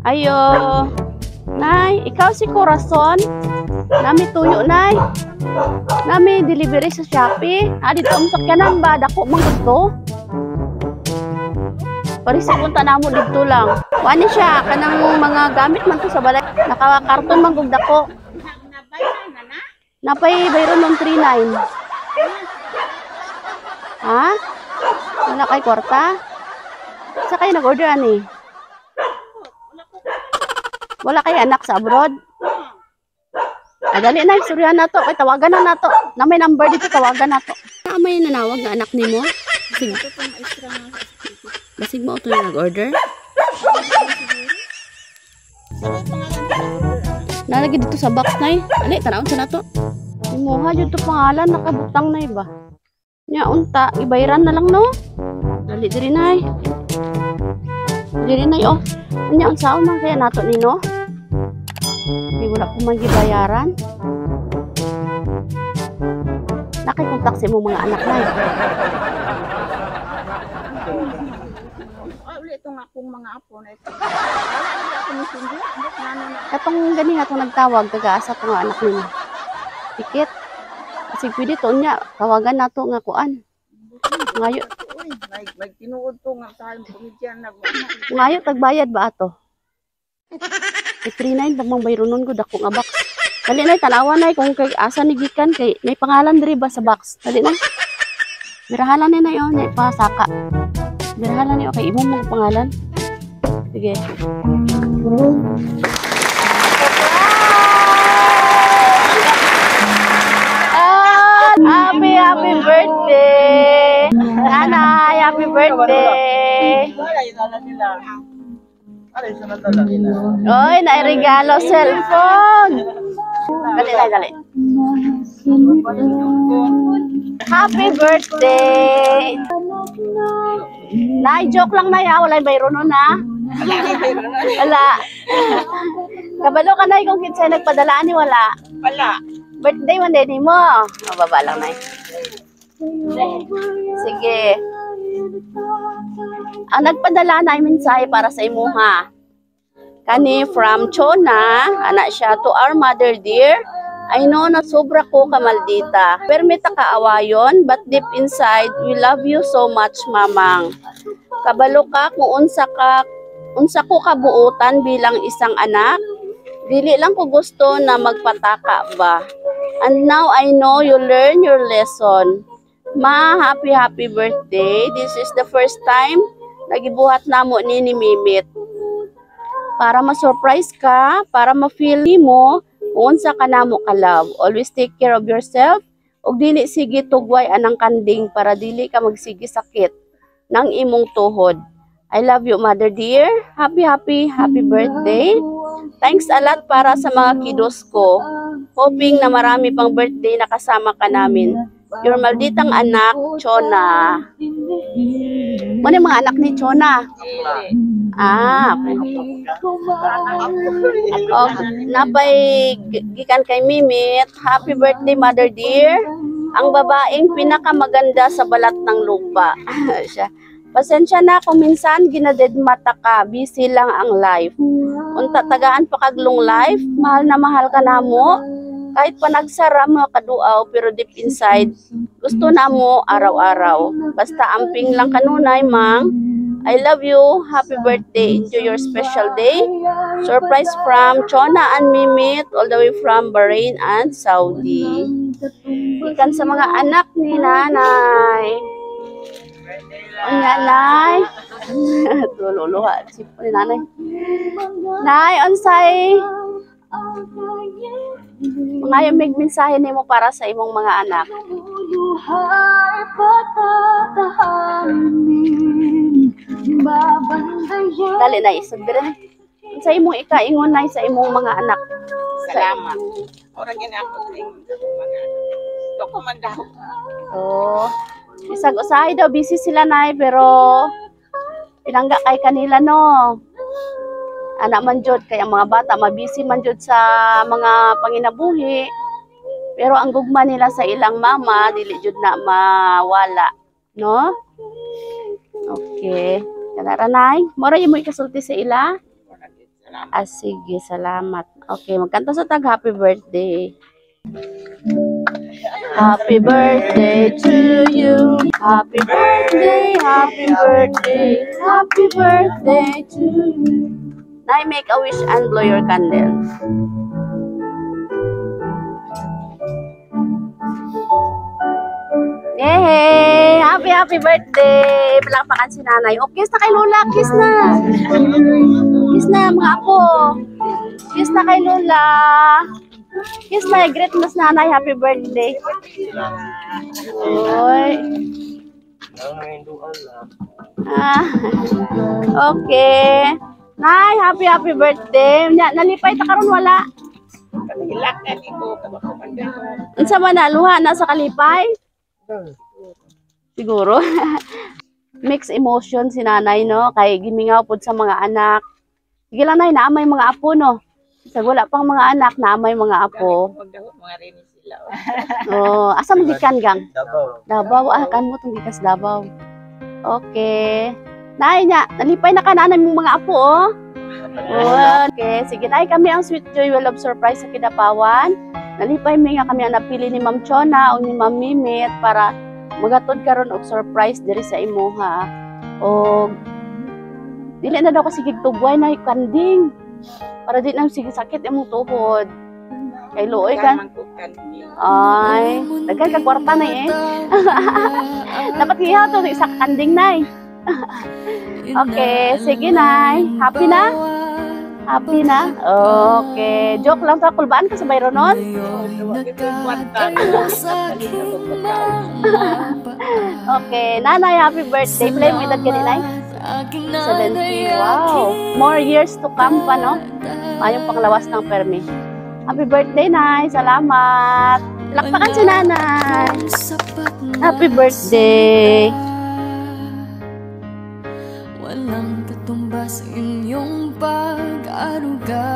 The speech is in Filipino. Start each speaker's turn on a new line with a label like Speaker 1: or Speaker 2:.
Speaker 1: Ayo. Nay, ikaw si Corazon. Nami tuyo, Nay. Nami delivery sa Shopee. Dito ang sakyanan ba? Dako mang gusto. Parisa punta na mo dito lang. Wani siya, kanang mga gamit man to sa balay. Naka-karton man gug dako. Napay bayron ng 39. Ha? Wala kay kwarta? Sa kayo nag-order ani? Wala kay anak sa abroad? Dali na, istoryahan na to. Kay tawagan na to. Na may number dito, tawagan na to. May nanawag na anak ni mo? Basig mo ito yung nag-order? Nalagay dito sa box na Ali, tanawin sa na to. Imuha dyan ito pangalan, nakabutang na iba. Nya, unta, ibayran na lang, no? Dali, diri na Diri na oh. Nya, ang saan man kaya nato ni, no? Di wala po magibayaran. Nakikontak sa mo mga anak na
Speaker 2: Ulit itong akong mga apo na ito.
Speaker 1: Katong gani nga itong nagtawag, kagaasa ko nga anak nila. Tikit. Kasi pwede to niya, tawagan na to nga kuan. Ngayon.
Speaker 2: Nagtinuod to nga sa pumidyan.
Speaker 1: Ngayon, tagbayad ba ato? 39 damang bayronon ko dako nga box. Dali na tanawa na kung kay asa ni gikan kay may pangalan diri ba sa box. Dali na. Mirahalan ni na yon, nay pasaka. Mirahalan ni okay imo mo pangalan. Sige. Happy birthday. Nanay, happy birthday. Oy, nairegalo cellphone. Dali. Happy birthday. Nay, joke lang na ya. Wala yung bayro nun ha. Wala. Kabalo ka na kung kinsay nagpadalaan ni wala.
Speaker 2: Wala.
Speaker 1: Birthday man din mo. Mababa lang na Sige. Ang nagpadala na mensahe para sa imuha. Kani from Chona, anak siya to our mother dear. I know na sobra ko kamaldita. Permita ka awayon, but deep inside, we love you so much, mamang. Kabalo ka kung unsa ko kabuutan bilang isang anak. Dili lang ko gusto na magpataka ba. And now I know you learn your lesson. Ma, happy birthday. This is the first time nagibuhat namo ni Mimit. Para ma-surprise ka, para ma-feel mo kung unsa ka namo ka love. Always take care of yourself. Ug dili sige tugway anang kanding para dili ka magsige sakit ng imong tuhod. I love you, mother dear. Happy birthday. Thanks a lot para sa mga kiddos ko. Hoping na marami pang birthday na kasama ka namin. Your malditang anak, Chona. Ano yung mga anak ni Chona? Okay. Napay gikan kay Mimit. Happy birthday, mother dear. Ang babaeng pinakamaganda sa balat ng lupa. Siya. Pasensya na kung minsan ginadedmata ka, busy lang ang life. Kung tatagaan pa kaglong life, mahal na mahal ka na mo. Kahit pa nagsara mo kaduaw, pero deep inside, gusto na mo araw-araw. Basta amping lang kanunay, mang. I love you. Happy birthday. Enjoy your special day. Surprise from Chona and Mimit, all the way from Bahrain and Saudi. Ikan sa mga anak ni nanay. O nga, nay. Tululuha. Sipo ni nanay. Nay, onsay. Mga yung mensahe ni mo para sa imong mga anak. Dali na, isagdira. Sa imong ikaingon na sa imong mga anak.
Speaker 2: Salamat. Orang ginako sa imong mga anak. Ito ko man daw.
Speaker 1: Isag usahay daw, busy sila nay, pero pinangga kay kanila no. Anak man jud kay ang mga bata mabisi man jud sa mga panginabuhi. Pero ang gugma nila sa ilang mama dili jud na mawala, no? Okay. Kanara nay, mora imo ikasulti sa ila.
Speaker 2: salamat.
Speaker 1: Sige, salamat. Okay, magkanta sa tag happy birthday. Happy birthday to you. Happy birthday, happy birthday, happy birthday to you. Nay, make a wish and blow your candle. Yay! Happy birthday! Palakpakan si nanay. Oh, kiss na kay Lola. Kiss na. Kiss na, mga apo. Kiss na kay Lola. Kiss na. Great mas nanay. Happy birthday. Oy. Okay. Nay, happy birthday. Nalipay ta karon wala.
Speaker 2: Hilak na di ko kabakumandan.
Speaker 1: Unsa man na luha na sa kalipay? Siguro. Mixed emotion si nanay, no? Kay gimingaw pod sa mga anak. Sige lang, nay, naamay mga apo, no? Sa wala pang mga anak, naamay mga apo.
Speaker 2: Magdahon mga rin sila.
Speaker 1: Oh, asa mo gikan gang?
Speaker 3: Davao.
Speaker 1: Davao, kan mo tong gikas Davao. Okay. Nay, nalipay na kanan mo mga apo, oh. Okay, sige, nay, kami ang Sweet Joy Well of Surprise sa Kidapawan. Nalipay mi nga kami ang napili ni Ma'am Chona o ni Ma'am Mimit para magatod karon og surprise diri sa imuha. O dili na daw kasi gigtubway na kanding para di na sige sakit imong tuhod. Kay luoy kan. Ay, daghan ka kwarta na eh. Dapat ihaw to isa ka kanding nay. Okay, sige nay. Happy na? Happy na? Okay. Joke lang to. Kulbaan ka sa bayro nun? Okay. Nanay, happy birthday. Play mo edad ganun, Nay? 70. Wow. More years to come pa, no? Mayong panglawas ng permi. Happy birthday, Nay. Salamat. Lakpakan si Nanay. Happy birthday.
Speaker 4: Walang katumbas inyong pag-aruga.